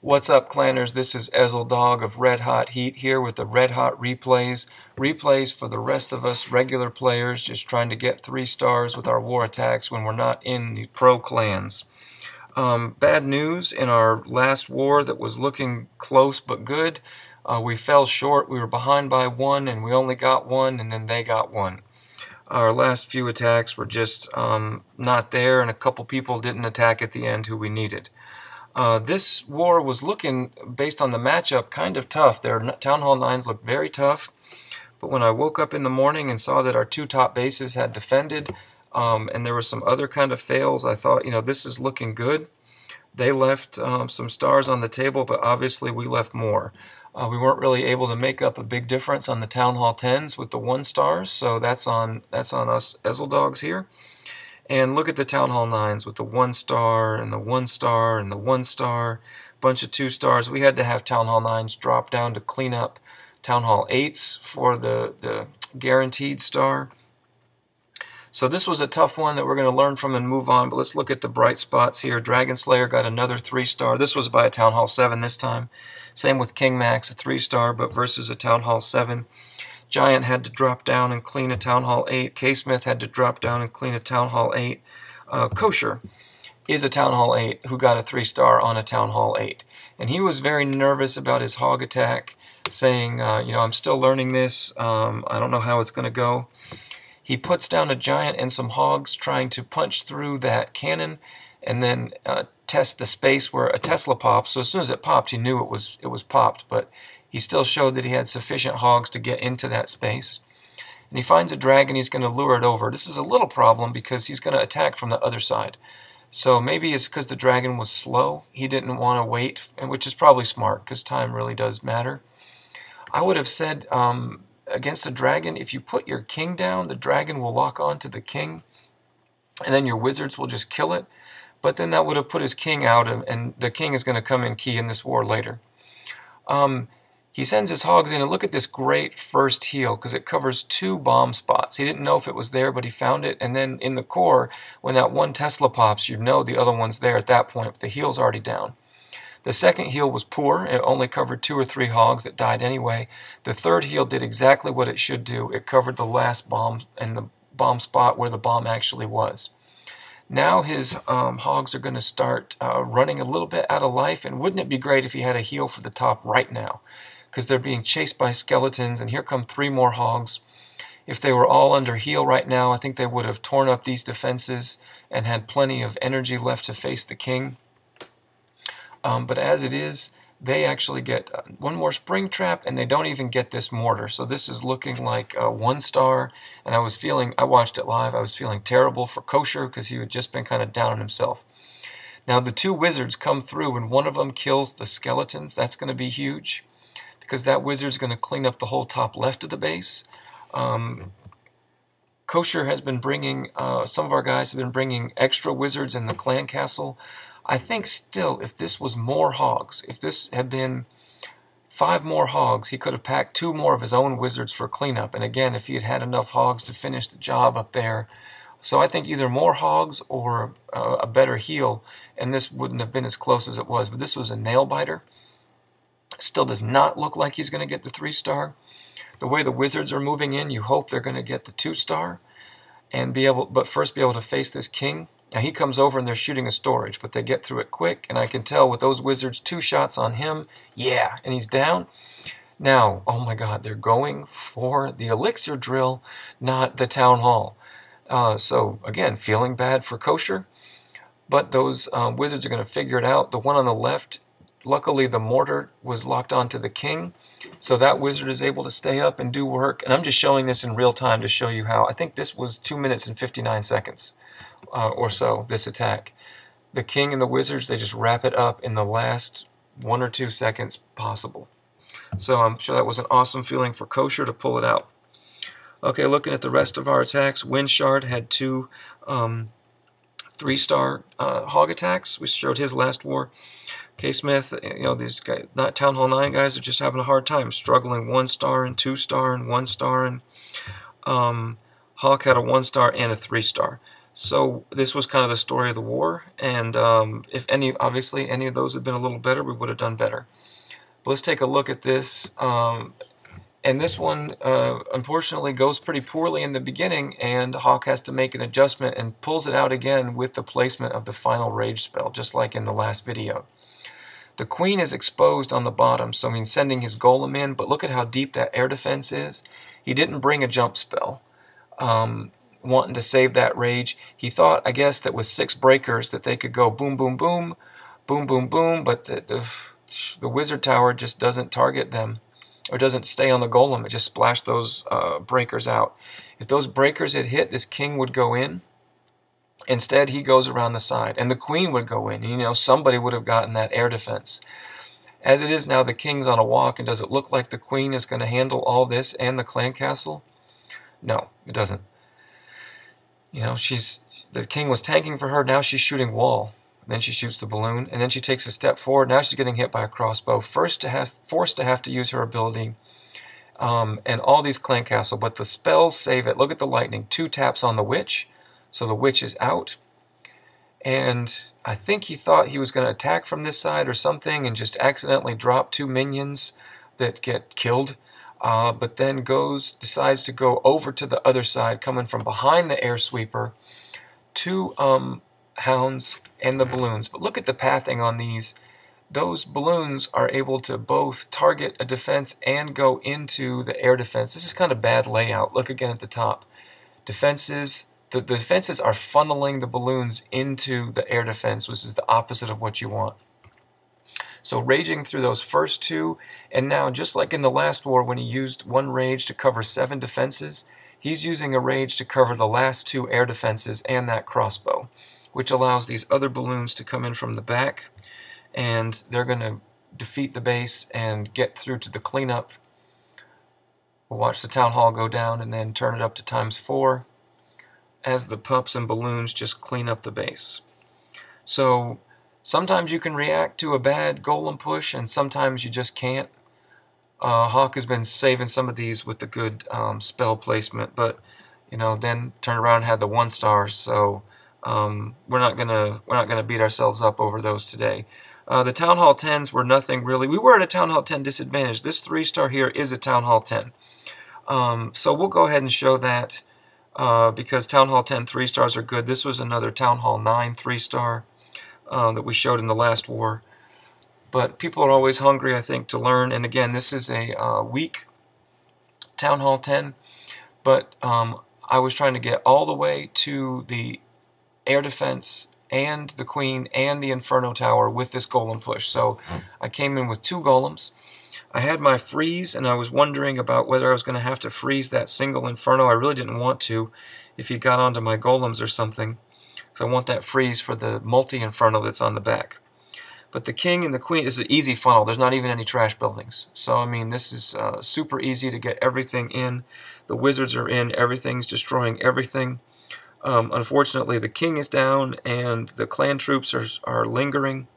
What's up, clanners? This is Dog of Red Hot Heat here with the Red Hot replays. Replays for the rest of us regular players just trying to get 3 stars with our war attacks when we're not in the pro clans. Bad news, in our last war that was looking close but good, we fell short. We were behind by 1 and we only got 1 and then they got 1. Our last few attacks were just not there, and a couple people didn't attack at the end who we needed. This war was looking, based on the matchup, kind of tough. Their Town Hall 9s looked very tough, but when I woke up in the morning and saw that our 2 top bases had defended, and there were some other kind of fails, I thought, this is looking good. They left some stars on the table, but obviously we left more. We weren't really able to make up a big difference on the Town Hall 10s with the 1 stars, so that's on us Dogs here. And look at the Town Hall 9s with the 1 star and the 1 star and the 1 star, bunch of 2 stars. We had to have Town Hall 9s drop down to clean up Town Hall 8s for the guaranteed star. So this was a tough one that we're going to learn from and move on, but let's look at the bright spots here. Dragonslayer got another 3 star. This was by a Town Hall 7 this time. Same with King Max, a 3 star, but versus a Town Hall 7. Giant had to drop down and clean a Town Hall 8. K-Smith had to drop down and clean a Town Hall 8. Kosher is a Town Hall 8 who got a 3 star on a Town Hall 8. And he was very nervous about his hog attack, saying, I'm still learning this. I don't know how it's going to go. He puts down a Giant and some hogs trying to punch through that cannon and then test the space where a Tesla pops. So as soon as it popped, he knew it was popped, but he still showed that he had sufficient hogs to get into that space. And he finds a dragon, he's going to lure it over. This is a little problem because he's going to attack from the other side. So maybe it's because the dragon was slow. He didn't want to wait, which is probably smart because time really does matter. I would have said against the dragon, if you put your king down, the dragon will lock on to the king, and then your wizards will just kill it. But then that would have put his king out, and the king is going to come in key in this war later. He sends his hogs in, and look at this great first heal, because it covers 2 bomb spots. He didn't know if it was there, but he found it, and then in the core, when that 1 Tesla pops, you know the other one's there at that point, but the heal's already down. The second heal was poor. It only covered 2 or 3 hogs that died anyway. The third heal did exactly what it should do. It covered the last bomb and the bomb spot where the bomb actually was. Now his hogs are going to start running a little bit out of life, and wouldn't it be great if he had a heal for the top right now? Because they're being chased by skeletons, and here come 3 more hogs. If they were all under heal right now, I think they would have torn up these defenses and had plenty of energy left to face the king. But as it is, they actually get 1 more spring trap, and they don't even get this mortar. So this is looking like a 1 star, and I watched it live, I was feeling terrible for Kosher because he had just been kind of down on himself. Now the 2 wizards come through, and one of them kills the skeletons. That's going to be huge, because that wizard's going to clean up the whole top left of the base. Kosher has been bringing, some of our guys have been bringing extra wizards in the clan castle. I think still, if this was more hogs, if this had been 5 more hogs, he could have packed 2 more of his own wizards for cleanup. And again, if he had had enough hogs to finish the job up there. So I think either more hogs or a better heal, and this wouldn't have been as close as it was. But this was a nail biter. Still does not look like he's going to get the 3 star. The way the wizards are moving in, you hope they're going to get the 2 star and but first be able to face this king. Now he comes over and they're shooting a storage, but they get through it quick, and I can tell with those wizards, 2 shots on him, yeah, and he's down. Now, oh my God, they're going for the elixir drill, not the town hall. So again, feeling bad for Kosher, but those wizards are going to figure it out. The one on the left, luckily the mortar was locked onto the king, so that wizard is able to stay up and do work. And I'm just showing this in real time to show you how. I think this was 2 minutes and 59 seconds or so, this attack. The king and the wizards, they just wrap it up in the last 1 or 2 seconds possible. So I'm sure that was an awesome feeling for Kosher to pull it out. Okay, looking at the rest of our attacks, Windshard had 2 3 star hog attacks. We showed his last war. K-Smith, these guys, not Town Hall 9 guys, are just having a hard time, struggling 1 star and 2 star and 1 star. And Hawk had a 1 star and a 3 star. So this was kind of the story of the war, and if obviously any of those had been a little better, we would have done better. But let's take a look at this. And this one, unfortunately, goes pretty poorly in the beginning, and Hawk has to make an adjustment and pulls it out again with the placement of the final rage spell, just like in the last video. The queen is exposed on the bottom, so he's sending his golem in, but look at how deep that air defense is. He didn't bring a jump spell, wanting to save that rage. He thought, I guess, that with 6 breakers that they could go boom, boom, boom, boom, boom, boom, but the wizard tower just doesn't target them. Or doesn't stay on the golem, it just splashed those breakers out. If those breakers had hit, this king would go in. Instead, he goes around the side, and the queen would go in. You know, somebody would have gotten that air defense. As it is now, the king's on a walk, and does it look like the queen is going to handle all this and the clan castle? No, it doesn't. You know, the king was tanking for her, now she's shooting wall. Then she shoots the balloon, and then she takes a step forward. Now she's getting hit by a crossbow. Forced to have to use her ability, and all these clan castle. But the spells save it. Look at the lightning. 2 taps on the witch, so the witch is out. And I think he thought he was going to attack from this side or something, and just accidentally drop 2 minions that get killed. But then decides to go over to the other side, coming from behind the air sweeper. 2 hounds and the balloons. But look at the pathing on these. Those balloons are able to both target a defense and go into the air defense. This is kind of bad layout. Look again at the top. Defenses, the defenses are funneling the balloons into the air defense, which is the opposite of what you want. So raging through those first 2, and now just like in the last war when he used 1 rage to cover 7 defenses, he's using a rage to cover the last 2 air defenses and that crossbow, which allows these other balloons to come in from the back, and they're going to defeat the base and get through to the cleanup. We'll watch the town hall go down and then turn it up to ×4 as the pups and balloons just clean up the base. So sometimes you can react to a bad golem push, and sometimes you just can't. Hawk has been saving some of these with the good spell placement, but you know, then turn around and had the 1 stars. So we're not gonna beat ourselves up over those today. The Town Hall 10s were nothing really. We were at a Town Hall 10 disadvantage. This 3-star here is a Town Hall 10. So we'll go ahead and show that because Town Hall 10 3-stars are good. This was another Town Hall 9 3-star that we showed in the last war. But people are always hungry, I think, to learn. And again, this is a weak Town Hall 10. But I was trying to get all the way to the air defense and the queen and the inferno tower with this golem push. So I came in with 2 golems. I had my freeze, and I was wondering about whether I was going to have to freeze that single inferno. I really didn't want to if he got onto my golems or something, because I want that freeze for the multi-inferno that's on the back. But the king and the queen, this is an easy funnel. There's not even any trash buildings. So, I mean, this is super easy to get everything in. The wizards are in. Everything's destroying everything. Unfortunately, the king is down, and the clan troops are lingering.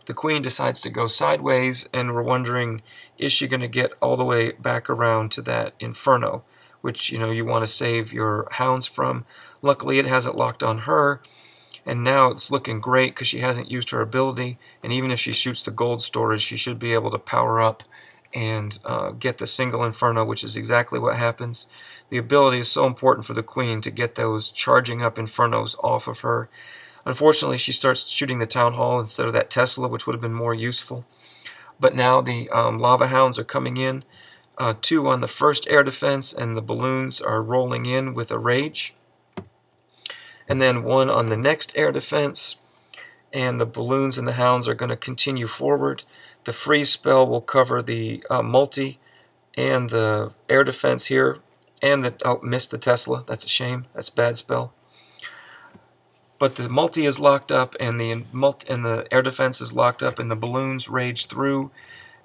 The queen decides to go sideways, and we're wondering, is she going to get all the way back around to that inferno, which, you know, you want to save your hounds from. Luckily, it hasn't locked on her. And now it's looking great because she hasn't used her ability, and even if she shoots the gold storage, she should be able to power up and get the single inferno, which is exactly what happens. The ability is so important for the queen to get those charging up infernos off of her. Unfortunately, she starts shooting the town hall instead of that Tesla, which would have been more useful. But now the lava hounds are coming in, 2 on the first air defense, and the balloons are rolling in with a rage. And then 1 on the next air defense, and the balloons and the hounds are going to continue forward. The freeze spell will cover the multi and the air defense here, and the missed the Tesla. That's a shame. That's a bad spell. But the multi is locked up, and the air defense is locked up, and the balloons rage through.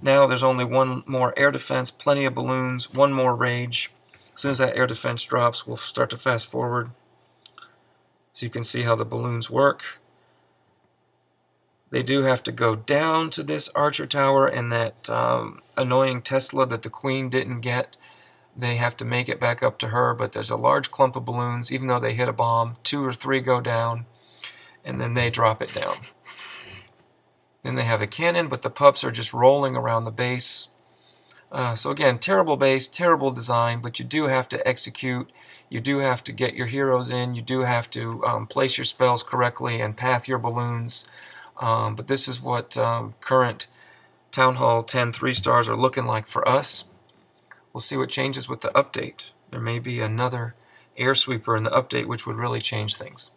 Now there's only 1 more air defense, plenty of balloons, 1 more rage. As soon as that air defense drops, we'll start to fast forward. So you can see how the balloons work. They do have to go down to this archer tower, and that annoying Tesla that the queen didn't get They have to make it back up to her, but there's a large clump of balloons. Even though they hit a bomb, 2 or 3 go down, and then they drop it down. Then they have a cannon, but the pups are just rolling around the base. So again, terrible base, terrible design, but you do have to execute. You do have to get your heroes in. You do have to place your spells correctly and path your balloons. But this is what current Town Hall 10 3-stars are looking like for us. We'll see what changes with the update. There may be another air sweeper in the update which would really change things.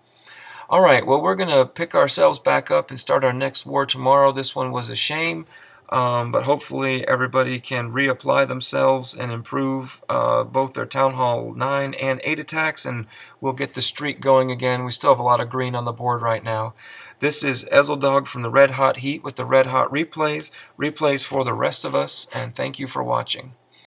Alright, well, we're going to pick ourselves back up and start our next war tomorrow. This one was a shame, but hopefully everybody can reapply themselves and improve both their Town Hall 9 and 8 attacks, and we'll get the streak going again. We still have a lot of green on the board right now. This is Ezeldog from the Red Hot Heat with the Red Hot replays for the rest of us, and thank you for watching.